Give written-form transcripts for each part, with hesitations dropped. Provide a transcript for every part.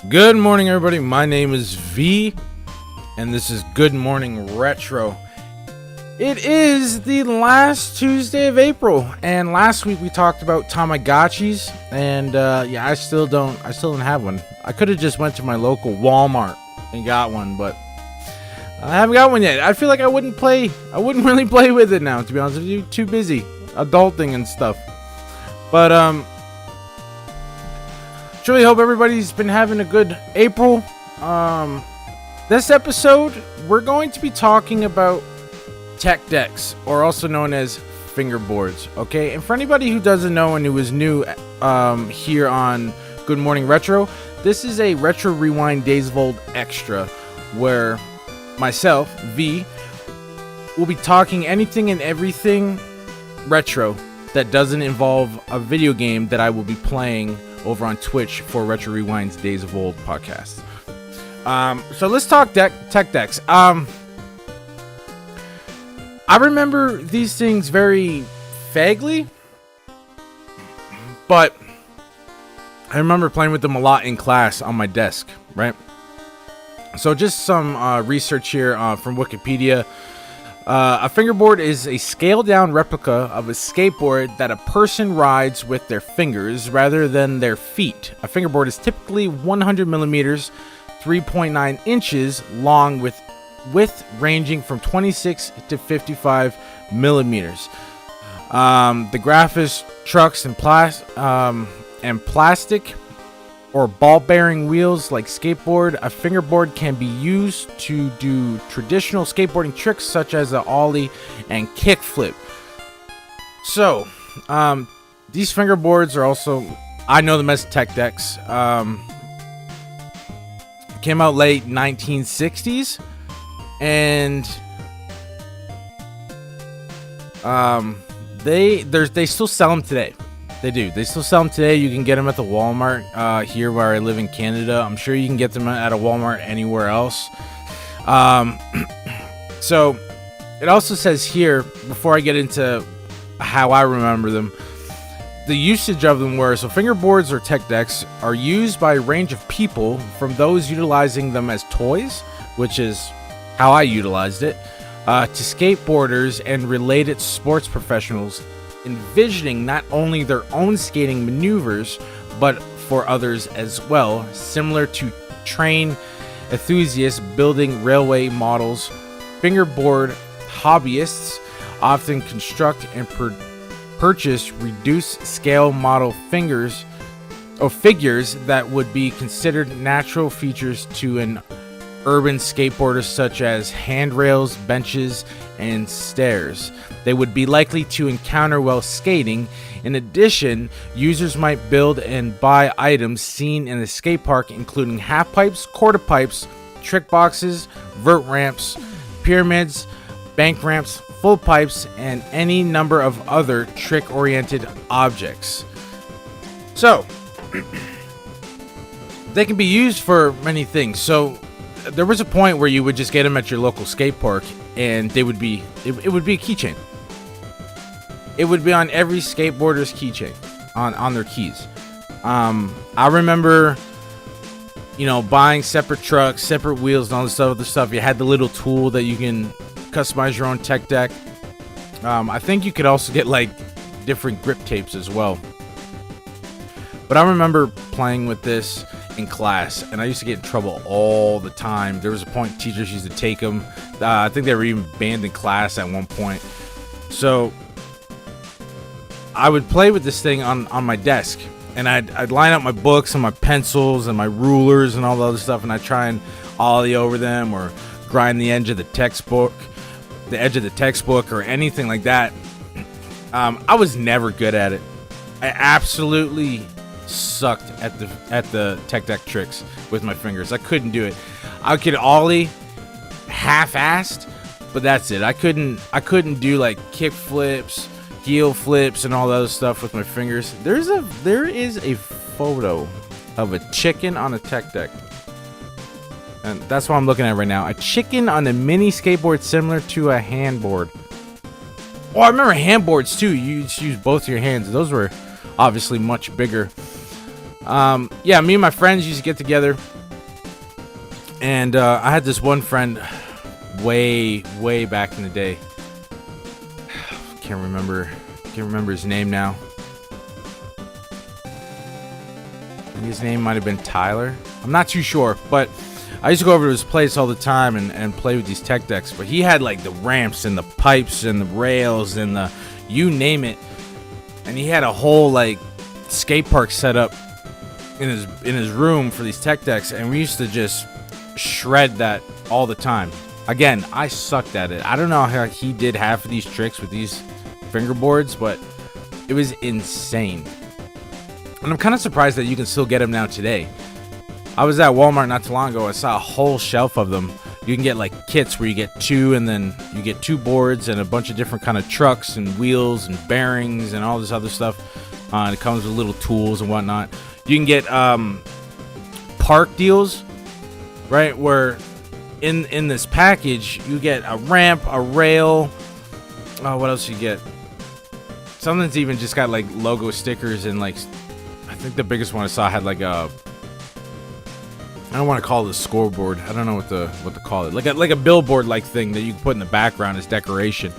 Good morning, everybody. My name is V, and this is Good Morning Retro. It is the last Tuesday of April, and last week we talked about Tamagotchis, and I still don't have one. I could have just went to my local Walmart and got one, but I haven't got one yet. I feel like I wouldn't really play with it now, to be honest with you. Too busy adulting and stuff. But truly hope everybody's been having a good April. This episode, we're going to be talking about tech decks, or also known as fingerboards. Okay, and for anybody who doesn't know and who is new here on Good Morning Retro, this is a Retro Rewind Days of Old extra, where myself, V, will be talking anything and everything retro that doesn't involve a video game that I will be playing over on Twitch for Retro Rewind's Days of Old podcast. So let's talk tech decks. I remember these things very vaguely, but I remember playing with them a lot in class on my desk, right? So just some research here from Wikipedia. A fingerboard is a scaled-down replica of a skateboard that a person rides with their fingers rather than their feet. A fingerboard is typically 100 millimeters, 3.9 inches long, with width ranging from 26 to 55 millimeters. The graphics, trucks, and plastic or ball-bearing wheels like skateboard. A fingerboard can be used to do traditional skateboarding tricks such as the ollie and kickflip. So, these fingerboards are also, I know them as tech decks. Came out late 1960s, and they still sell them today. They do. They still sell them today. You can get them at the Walmart here where I live in Canada. I'm sure you can get them at a Walmart anywhere else. So it also says here, before I get into how I remember them, the usage of them were, so fingerboards or tech decks are used by a range of people, from those utilizing them as toys, which is how I utilized it, to skateboarders and related sports professionals, envisioning not only their own skating maneuvers, but for others as well, similar to train enthusiasts building railway models. Fingerboard hobbyists often construct and purchase reduced scale model figures that would be considered natural features to an urban skateboarder, such as handrails, benches, and stairs they would be likely to encounter while skating. In addition, users might build and buy items seen in the skate park, including half pipes, quarter pipes, trick boxes, vert ramps, pyramids, bank ramps, full pipes, and any number of other trick-oriented objects. So, they can be used for many things. So, there was a point where you would just get them at your local skate park, and they would be it would be a keychain. It would be on every skateboarder's keychain on their keys. I remember, buying separate trucks, separate wheels, and all this other stuff. You had the little tool that you can customize your own tech deck. I think you could also get like different grip tapes as well. But I remember playing with this in class, and I used to get in trouble all the time. There was a point teachers used to take them. I think they were even banned in class at one point. So I would play with this thing on my desk, and I'd line up my books and my pencils and my rulers and all the other stuff, and I'd try and ollie over them or grind the edge of the textbook or anything like that. I was never good at it. I absolutely sucked at the tech deck tricks with my fingers. I couldn't do it. I could ollie half-assed, but that's it. I couldn't do like kick flips, heel flips, and all that other stuff with my fingers. There is a photo of a chicken on a tech deck, and that's what I'm looking at right now. A chicken on a mini skateboard similar to a handboard. Oh, I remember handboards too. You just use both your hands. Those were obviously much bigger. Yeah, me and my friends used to get together, and I had this one friend way back in the day. Can't remember his name now. His name might have been Tyler. I'm not too sure, but I used to go over to his place all the time and play with these tech decks. But he had like the ramps and the pipes and the rails and the you name it, and he had a whole like skate park set up in his room for these tech decks, and we used to just shred that all the time. Again, I sucked at it. I don't know how he did half of these tricks with these fingerboards, but it was insane. And I'm kind of surprised that you can still get them now today. I was at Walmart not too long ago. I saw a whole shelf of them. You can get like kits where you get two, and then you get two boards and a bunch of different kind of trucks and wheels and bearings and all this other stuff. It comes with little tools and whatnot. You can get park deals, right? Where in this package you get a ramp, a rail. Oh, what else you get? Something's even just got like logo stickers, and like I think the biggest one I saw had like a, I don't want to call it a scoreboard. I don't know what to call it. Like a billboard like thing that you can put in the background as decoration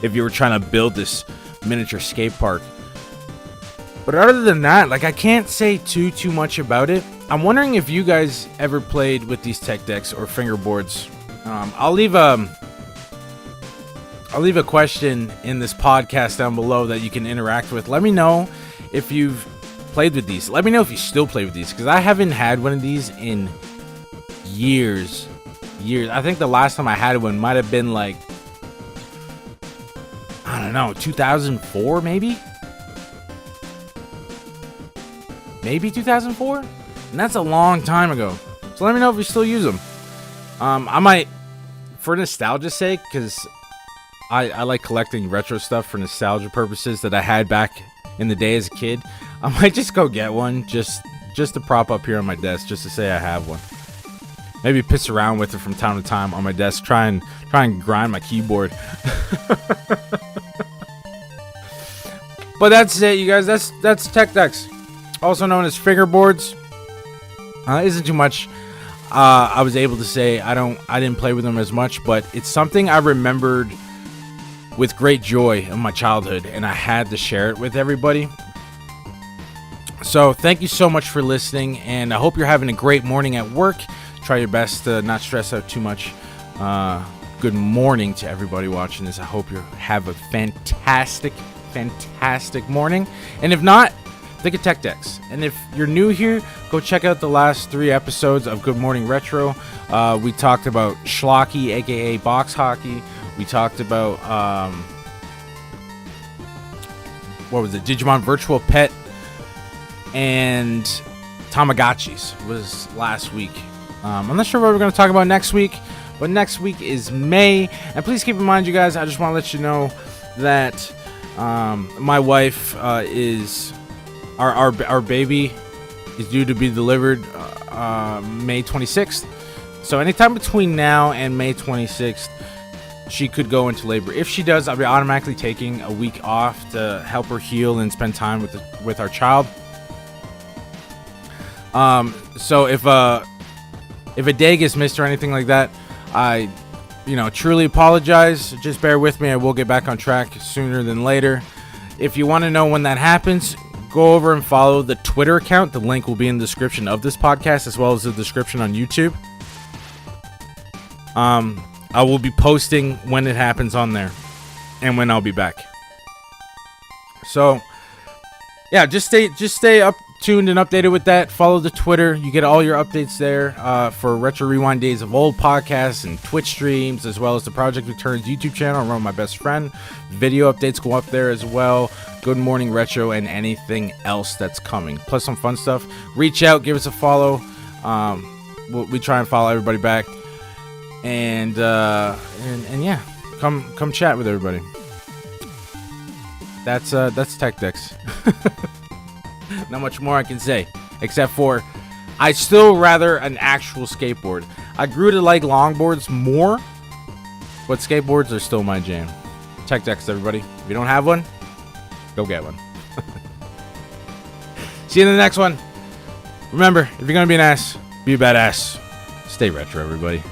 if you were trying to build this miniature skate park. But other than that, like I can't say too much about it. I'm wondering if you guys ever played with these tech decks or fingerboards. I'll leave a question in this podcast down below that you can interact with. Let me know if you've played with these. Let me know if you still play with these, because I haven't had one of these in years. I think the last time I had one might have been like, I don't know, 2004 maybe 2004, and that's a long time ago. So let me know if you still use them. I might, for nostalgia's sake, because I like collecting retro stuff for nostalgia purposes that I had back in the day as a kid. I might just go get one just to prop up here on my desk, just to say I have one. Maybe piss around with it from time to time on my desk, try and grind my keyboard. But that's it, you guys. That's tech decks, also known as fingerboards. Isn't too much I was able to say. I didn't play with them as much, but it's something I remembered with great joy in my childhood, and I had to share it with everybody. So thank you so much for listening, and I hope you're having a great morning at work. Try your best to not stress out too much. Good morning to everybody watching this. I hope you have a fantastic morning, and if not, think of tech decks. And if you're new here, go check out the last 3 episodes of Good Morning Retro. We talked about Schlocky, aka box hockey. We talked about what was it, Digimon Virtual Pet, and Tamagotchis was last week. I'm not sure what we're going to talk about next week, but next week is May. And please keep in mind, you guys, I just want to let you know that my wife is our baby is due to be delivered May 26th. So anytime between now and May 26th, she could go into labor. If she does, I'll be automatically taking a week off to help her heal and spend time with our child. So if a day gets missed or anything like that, I truly apologize. Just bear with me. I will get back on track sooner than later. If you want to know when that happens, go over and follow the Twitter account. The link will be in the description of this podcast, as well as the description on YouTube. I will be posting when it happens on there and when I'll be back. So yeah, just stay up tuned and updated with that. Follow the Twitter. You get all your updates there for Retro Rewind Days of Old podcasts and Twitch streams, as well as the Project Returns YouTube channel. I run with my best friend. Video updates go up there as well. Good Morning Retro and anything else that's coming, plus some fun stuff. Reach out, give us a follow. We try and follow everybody back, and yeah, come chat with everybody. That's Tech Decks. Not much more I can say, except for I still rather an actual skateboard. I grew to like longboards more, but skateboards are still my jam. Tech Decks, everybody. If you don't have one, go get one. See you in the next one. Remember, if you're gonna be an ass, be a badass. Stay retro, everybody.